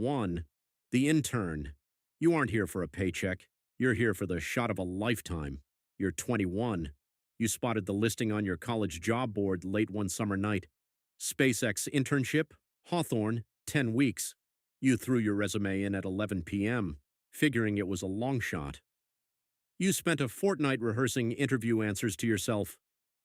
1. The intern. You aren't here for a paycheck. You're here for the shot of a lifetime. You're 21. You spotted the listing on your college job board late one summer night. SpaceX internship, Hawthorne, 10 weeks. You threw your resume in at 11 p.m., figuring it was a long shot. You spent a fortnight rehearsing interview answers to yourself.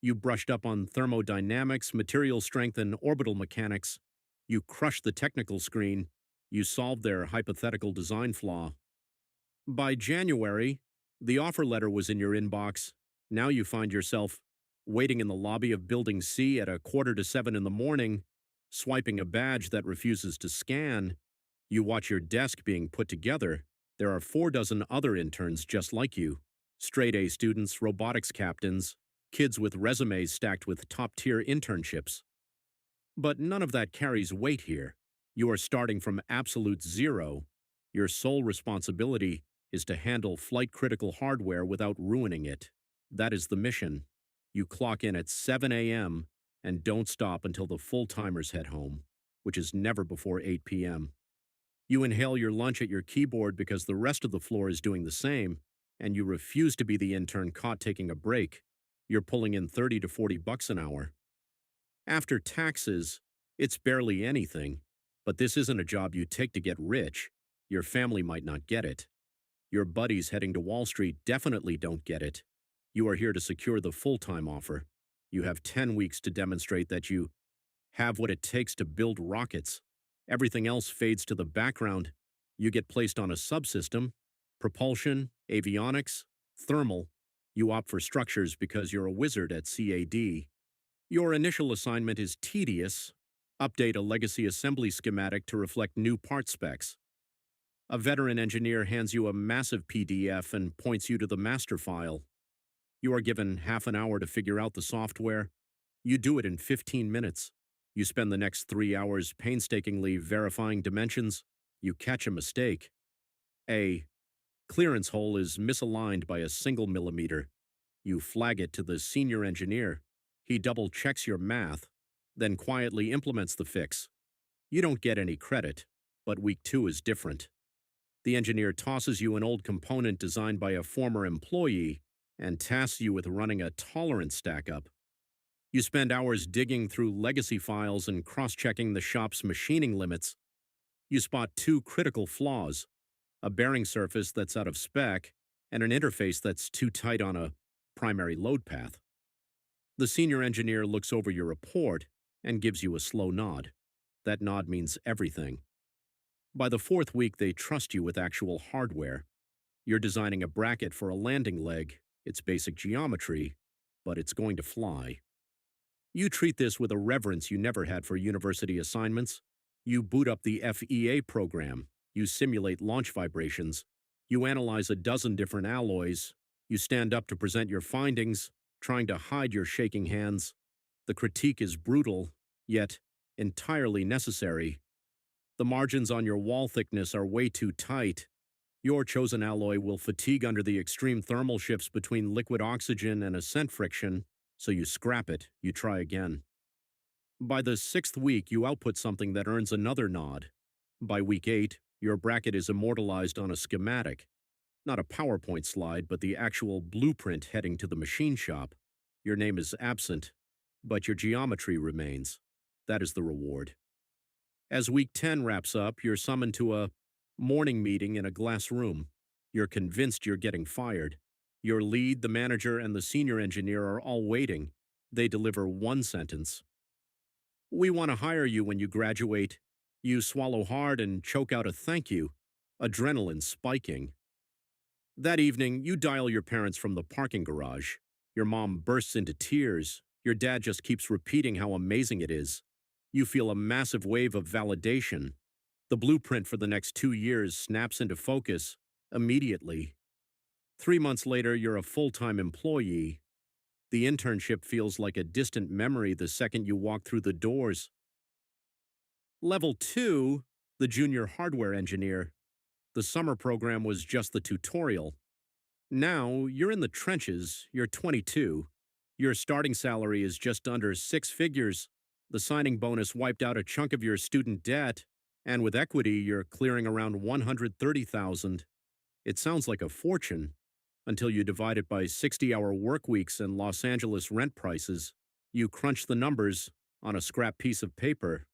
You brushed up on thermodynamics, material strength, and orbital mechanics. You crushed the technical screen. You solved their hypothetical design flaw. By January, the offer letter was in your inbox. Now you find yourself waiting in the lobby of Building C at 6:45 in the morning, swiping a badge that refuses to scan. You watch your desk being put together. There are 4 dozen other interns just like you. Straight-A students, robotics captains, kids with resumes stacked with top-tier internships. But none of that carries weight here. You are starting from absolute zero. Your sole responsibility is to handle flight-critical hardware without ruining it. That is the mission. You clock in at 7 a.m. and don't stop until the full-timers head home, which is never before 8 p.m. You inhale your lunch at your keyboard because the rest of the floor is doing the same, and you refuse to be the intern caught taking a break. You're pulling in $30 to $40 an hour. After taxes, it's barely anything, but this isn't a job you take to get rich. Your family might not get it. Your buddies heading to Wall Street definitely don't get it. You are here to secure the full-time offer. You have 10 weeks to demonstrate that you have what it takes to build rockets. Everything else fades to the background. You get placed on a subsystem, propulsion, avionics, thermal. You opt for structures because you're a wizard at CAD. Your initial assignment is tedious. Update a legacy assembly schematic to reflect new part specs. A veteran engineer hands you a massive PDF and points you to the master file. You are given half an hour to figure out the software. You do it in 15 minutes. You spend the next 3 hours painstakingly verifying dimensions. You catch a mistake. A clearance hole is misaligned by a single millimeter. You flag it to the senior engineer. He double-checks your math, then quietly implements the fix. You don't get any credit, but week 2 is different. The engineer tosses you an old component designed by a former employee and tasks you with running a tolerance stack-up. You spend hours digging through legacy files and cross-checking the shop's machining limits. You spot 2 critical flaws: a bearing surface that's out of spec and an interface that's too tight on a primary load path. The senior engineer looks over your report and gives you a slow nod. That nod means everything. By the 4th week, they trust you with actual hardware. You're designing a bracket for a landing leg. It's basic geometry, but it's going to fly. You treat this with a reverence you never had for university assignments. You boot up the FEA program. You simulate launch vibrations. You analyze a dozen different alloys. You stand up to present your findings, trying to hide your shaking hands. The critique is brutal, yet entirely necessary. The margins on your wall thickness are way too tight. Your chosen alloy will fatigue under the extreme thermal shifts between liquid oxygen and ascent friction, so you scrap it, you try again. By the 6th week, you output something that earns another nod. By week 8, your bracket is immortalized on a schematic. Not a PowerPoint slide, but the actual blueprint heading to the machine shop. Your name is absent, but your geometry remains. That is the reward. As week 10 wraps up, you're summoned to a morning meeting in a glass room. You're convinced you're getting fired. Your lead, the manager, and the senior engineer are all waiting. They deliver one sentence. "We want to hire you when you graduate." You swallow hard and choke out a thank you, adrenaline spiking. That evening, you dial your parents from the parking garage. Your mom bursts into tears. Your dad just keeps repeating how amazing it is. You feel a massive wave of validation. The blueprint for the next 2 years snaps into focus immediately. 3 months later, you're a full-time employee. The internship feels like a distant memory the second you walk through the doors. Level 2, the junior hardware engineer. The summer program was just the tutorial. Now, you're in the trenches, you're 22. Your starting salary is just under 6 figures. The signing bonus wiped out a chunk of your student debt. And with equity, you're clearing around 130,000. It sounds like a fortune until you divide it by 60-hour work weeks and Los Angeles rent prices. You crunch the numbers on a scrap piece of paper.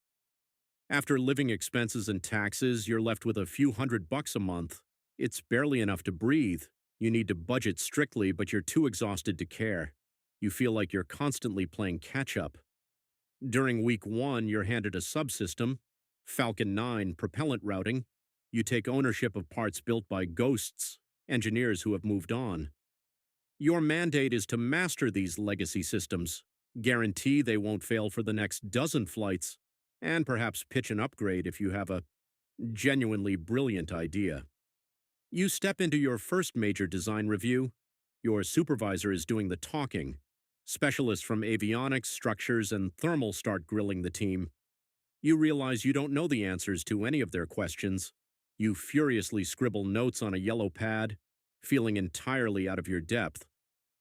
After living expenses and taxes, you're left with a few $100 a month. It's barely enough to breathe. You need to budget strictly, but you're too exhausted to care. You feel like you're constantly playing catch-up. During week 1, you're handed a subsystem, Falcon 9 propellant routing. You take ownership of parts built by ghosts, engineers who have moved on. Your mandate is to master these legacy systems, guarantee they won't fail for the next dozen flights, and perhaps pitch an upgrade if you have a genuinely brilliant idea. You step into your first major design review. Your supervisor is doing the talking. Specialists from avionics, structures, and thermal start grilling the team. You realize you don't know the answers to any of their questions. You furiously scribble notes on a yellow pad, feeling entirely out of your depth.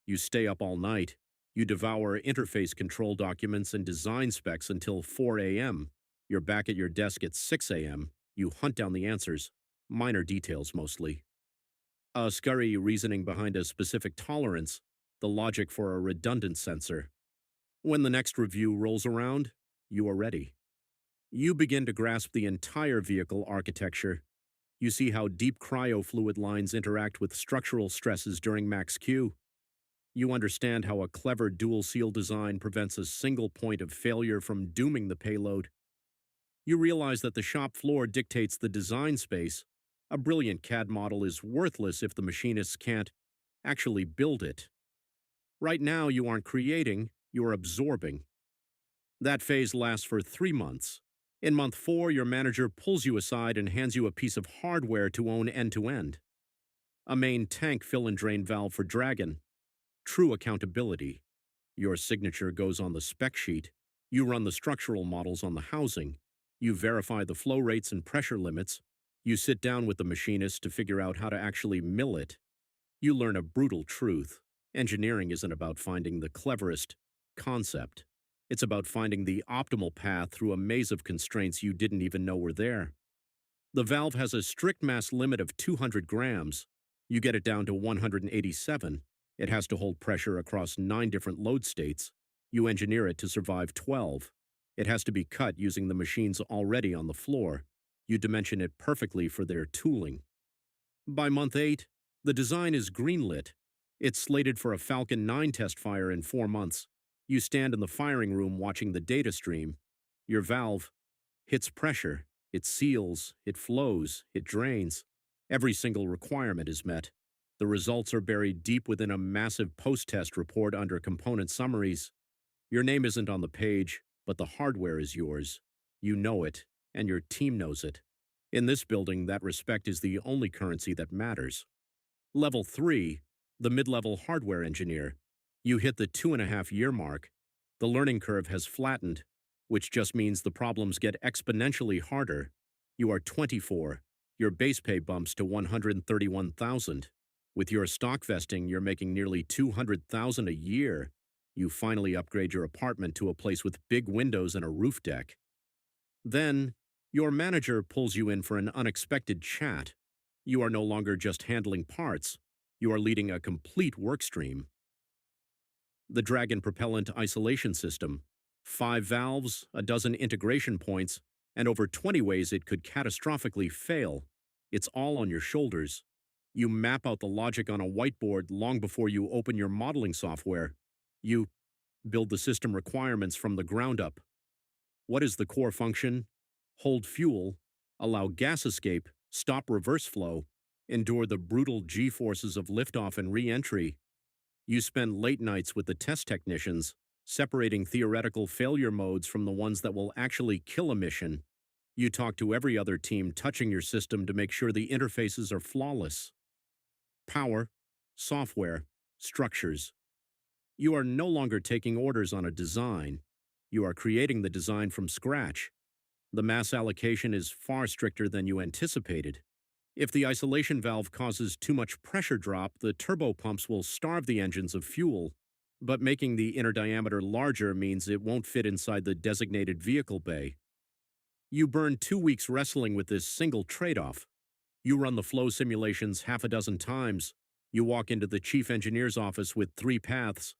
You stay up all night. You devour interface control documents and design specs until 4 a.m. You're back at your desk at 6 a.m. You hunt down the answers, minor details mostly. A scurry reasoning behind a specific tolerance, the logic for a redundant sensor. When the next review rolls around, you are ready. You begin to grasp the entire vehicle architecture. You see how deep cryofluid lines interact with structural stresses during max Q. You understand how a clever dual-seal design prevents a single point of failure from dooming the payload. You realize that the shop floor dictates the design space. A brilliant CAD model is worthless if the machinists can't actually build it. Right now, you aren't creating, you're absorbing. That phase lasts for 3 months. In month 4, your manager pulls you aside and hands you a piece of hardware to own end-to-end. A main tank fill-and-drain valve for Dragon. True accountability. Your signature goes on the spec sheet. You run the structural models on the housing. You verify the flow rates and pressure limits. You sit down with the machinist to figure out how to actually mill it. You learn a brutal truth. Engineering isn't about finding the cleverest concept. It's about finding the optimal path through a maze of constraints you didn't even know were there. The valve has a strict mass limit of 200 grams. You get it down to 187. It has to hold pressure across 9 different load states. You engineer it to survive 12. It has to be cut using the machines already on the floor. You dimension it perfectly for their tooling. By month 8, the design is greenlit. It's slated for a Falcon 9 test fire in 4 months. You stand in the firing room watching the data stream. Your valve hits pressure. It seals, it flows, it drains. Every single requirement is met. The results are buried deep within a massive post-test report under component summaries. Your name isn't on the page, but the hardware is yours. You know it, and your team knows it. In this building, that respect is the only currency that matters. Level 3, the mid-level hardware engineer. You hit the 2.5-year mark. The learning curve has flattened, which just means the problems get exponentially harder. You are 24. Your base pay bumps to 131,000. With your stock vesting, you're making nearly 200,000 a year. You finally upgrade your apartment to a place with big windows and a roof deck. Then, your manager pulls you in for an unexpected chat. You are no longer just handling parts. You are leading a complete workstream. The Dragon propellant isolation system. 5 valves, a dozen integration points, and over 20 ways it could catastrophically fail. It's all on your shoulders. You map out the logic on a whiteboard long before you open your modeling software. You build the system requirements from the ground up. What is the core function? Hold fuel, allow gas escape, stop reverse flow, endure the brutal G-forces of liftoff and re-entry. You spend late nights with the test technicians, separating theoretical failure modes from the ones that will actually kill a mission. You talk to every other team touching your system to make sure the interfaces are flawless. Power, software, structures. You are no longer taking orders on a design. You are creating the design from scratch. The mass allocation is far stricter than you anticipated. If the isolation valve causes too much pressure drop, the turbo pumps will starve the engines of fuel. But making the inner diameter larger means it won't fit inside the designated vehicle bay. You burn 2 weeks wrestling with this single trade-off. You run the flow simulations half a dozen times. You walk into the chief engineer's office with three paths.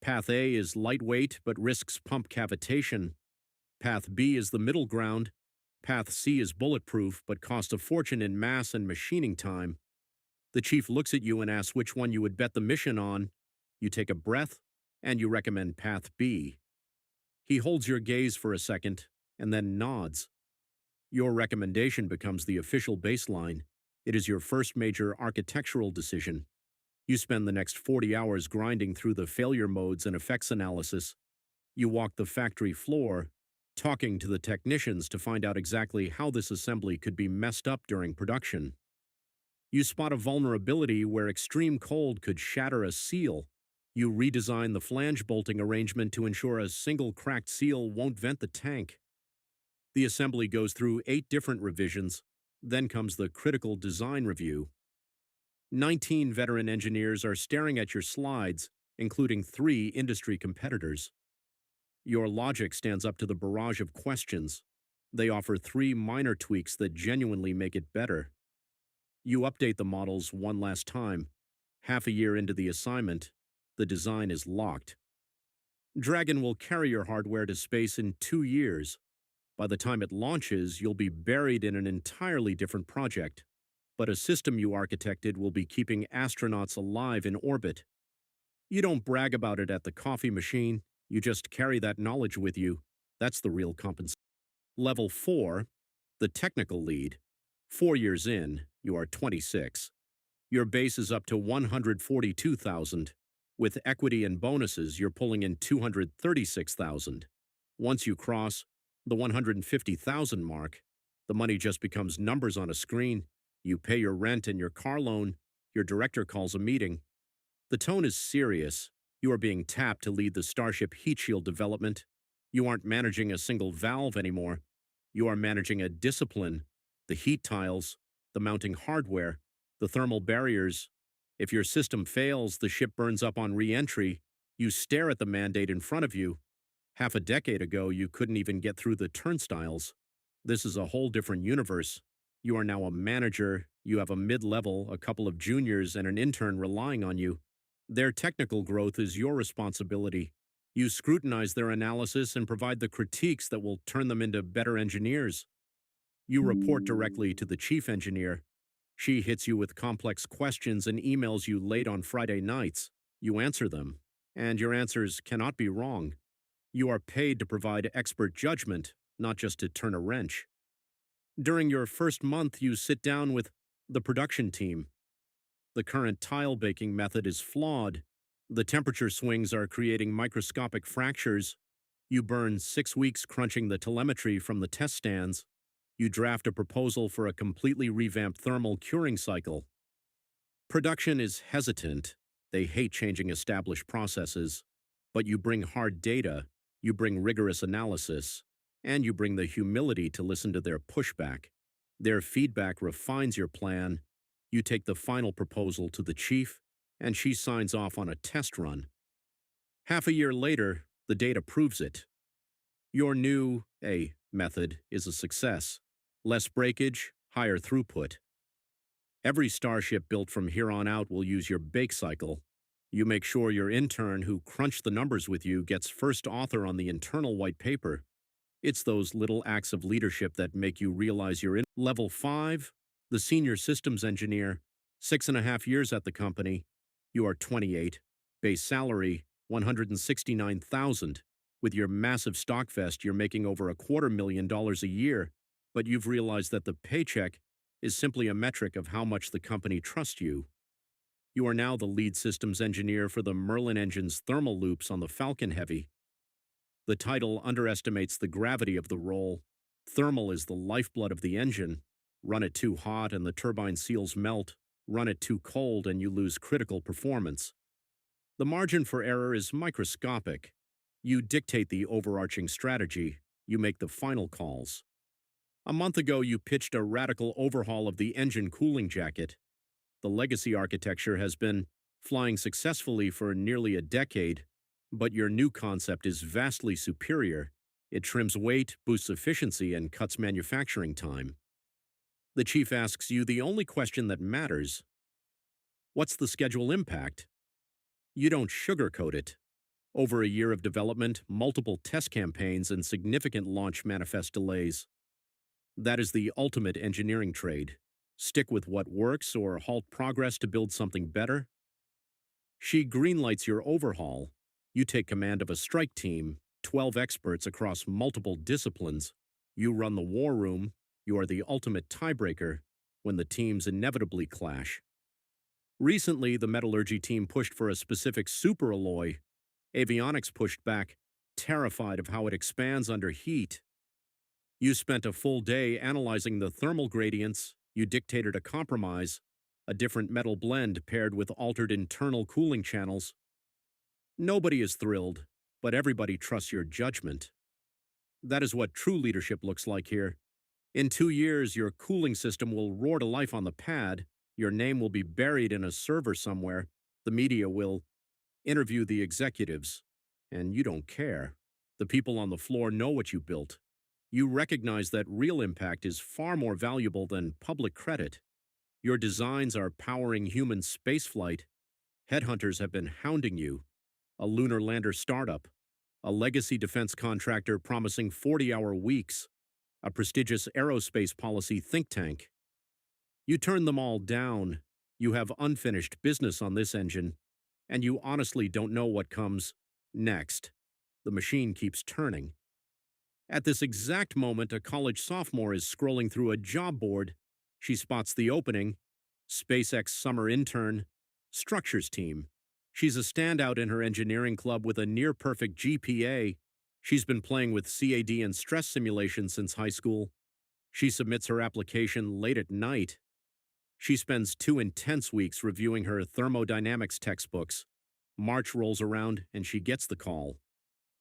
Path A is lightweight but risks pump cavitation. Path B is the middle ground. Path C is bulletproof but costs a fortune in mass and machining time. The chief looks at you and asks which one you would bet the mission on. You take a breath, and you recommend Path B. He holds your gaze for a second, and then nods. Your recommendation becomes the official baseline. It is your first major architectural decision. You spend the next 40 hours grinding through the failure modes and effects analysis. You walk the factory floor, talking to the technicians to find out exactly how this assembly could be messed up during production. You spot a vulnerability where extreme cold could shatter a seal. You redesign the flange bolting arrangement to ensure a single cracked seal won't vent the tank. The assembly goes through 8 different revisions. Then comes the critical design review. 19 veteran engineers are staring at your slides, including 3 industry competitors. Your logic stands up to the barrage of questions. They offer 3 minor tweaks that genuinely make it better. You update the models one last time. Half a year into the assignment, the design is locked. Dragon will carry your hardware to space in 2 years. By the time it launches, you'll be buried in an entirely different project. But a system you architected will be keeping astronauts alive in orbit. You don't brag about it at the coffee machine, you just carry that knowledge with you. That's the real compensation. Level 4, the technical lead. 4 years in, you are 26. Your base is up to 142,000. With equity and bonuses, you're pulling in 236,000. Once you cross the 150,000 mark, the money just becomes numbers on a screen. You pay your rent and your car loan. Your director calls a meeting. The tone is serious. You are being tapped to lead the Starship heat shield development. You aren't managing a single valve anymore. You are managing a discipline. The heat tiles, the mounting hardware, the thermal barriers. If your system fails, the ship burns up on re-entry. You stare at the mandate in front of you. Half a decade ago, you couldn't even get through the turnstiles. This is a whole different universe. You are now a manager, you have a mid-level, a couple of juniors, and an intern relying on you. Their technical growth is your responsibility. You scrutinize their analysis and provide the critiques that will turn them into better engineers. You report directly to the chief engineer. She hits you with complex questions and emails you late on Friday nights. You answer them, and your answers cannot be wrong. You are paid to provide expert judgment, not just to turn a wrench. During your first month, you sit down with the production team. The current tile baking method is flawed. The temperature swings are creating microscopic fractures. You burn 6 weeks crunching the telemetry from the test stands. You draft a proposal for a completely revamped thermal curing cycle. Production is hesitant. They hate changing established processes. But you bring hard data, you bring rigorous analysis, and you bring the humility to listen to their pushback. Their feedback refines your plan. You take the final proposal to the chief, and she signs off on a test run. Half a year later, the data proves it. Your new method is a success. Less breakage, higher throughput. Every Starship built from here on out will use your bake cycle. You make sure your intern who crunched the numbers with you gets first author on the internal white paper. It's those little acts of leadership that make you realize you're in. Level 5, the senior systems engineer, 6.5 years at the company. You are 28. Base salary, $169,000. With your massive stock vest, you're making over $250,000 a year, but you've realized that the paycheck is simply a metric of how much the company trusts you. You are now the lead systems engineer for the Merlin engine's thermal loops on the Falcon Heavy. The title underestimates the gravity of the role. Thermal is the lifeblood of the engine. Run it too hot and the turbine seals melt. Run it too cold and you lose critical performance. The margin for error is microscopic. You dictate the overarching strategy. You make the final calls. A month ago, you pitched a radical overhaul of the engine cooling jacket. The legacy architecture has been flying successfully for nearly a decade, but your new concept is vastly superior. It trims weight, boosts efficiency, and cuts manufacturing time. The chief asks you the only question that matters: what's the schedule impact? You don't sugarcoat it. Over a year of development, multiple test campaigns, and significant launch manifest delays. That is the ultimate engineering trade. Stick with what works or halt progress to build something better. She greenlights your overhaul. You take command of a strike team, 12 experts across multiple disciplines. You run the war room. You are the ultimate tiebreaker when the teams inevitably clash. Recently, the metallurgy team pushed for a specific superalloy. Avionics pushed back, terrified of how it expands under heat. You spent a full day analyzing the thermal gradients. You dictated a compromise, a different metal blend paired with altered internal cooling channels. Nobody is thrilled, but everybody trusts your judgment. That is what true leadership looks like here. In 2 years, your cooling system will roar to life on the pad. Your name will be buried in a server somewhere. The media will interview the executives, and you don't care. The people on the floor know what you built. You recognize that real impact is far more valuable than public credit. Your designs are powering human spaceflight. Headhunters have been hounding you. A lunar lander startup, a legacy defense contractor promising 40-hour weeks, a prestigious aerospace policy think tank. You turn them all down. You have unfinished business on this engine, and you honestly don't know what comes next. The machine keeps turning. At this exact moment, a college sophomore is scrolling through a job board. She spots the opening: SpaceX summer intern, structures team. She's a standout in her engineering club with a near-perfect GPA. She's been playing with CAD and stress simulation since high school. She submits her application late at night. She spends 2 intense weeks reviewing her thermodynamics textbooks. March rolls around and she gets the call.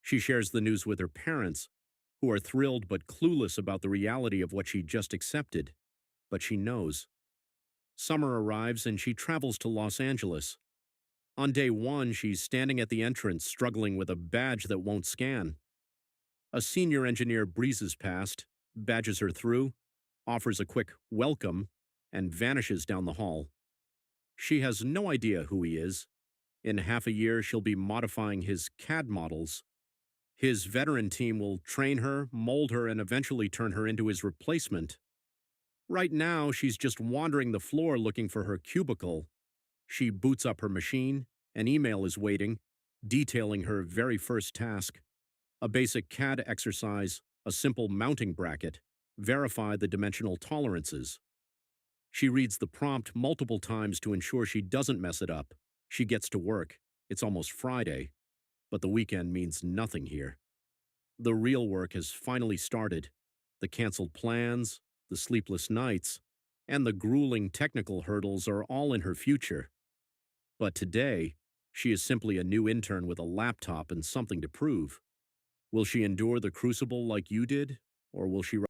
She shares the news with her parents, who are thrilled but clueless about the reality of what she just accepted. But she knows. Summer arrives and she travels to Los Angeles. On day 1, she's standing at the entrance struggling with a badge that won't scan. A senior engineer breezes past, badges her through, offers a quick welcome, and vanishes down the hall. She has no idea who he is. In half a year, she'll be modifying his CAD models. His veteran team will train her, mold her, and eventually turn her into his replacement. Right now, she's just wandering the floor looking for her cubicle. She boots up her machine. An email is waiting, detailing her very first task. A basic CAD exercise, a simple mounting bracket, verify the dimensional tolerances. She reads the prompt multiple times to ensure she doesn't mess it up. She gets to work. It's almost Friday, but the weekend means nothing here. The real work has finally started. The canceled plans, the sleepless nights, and the grueling technical hurdles are all in her future. But today, she is simply a new intern with a laptop and something to prove. Will she endure the crucible like you did, or will she level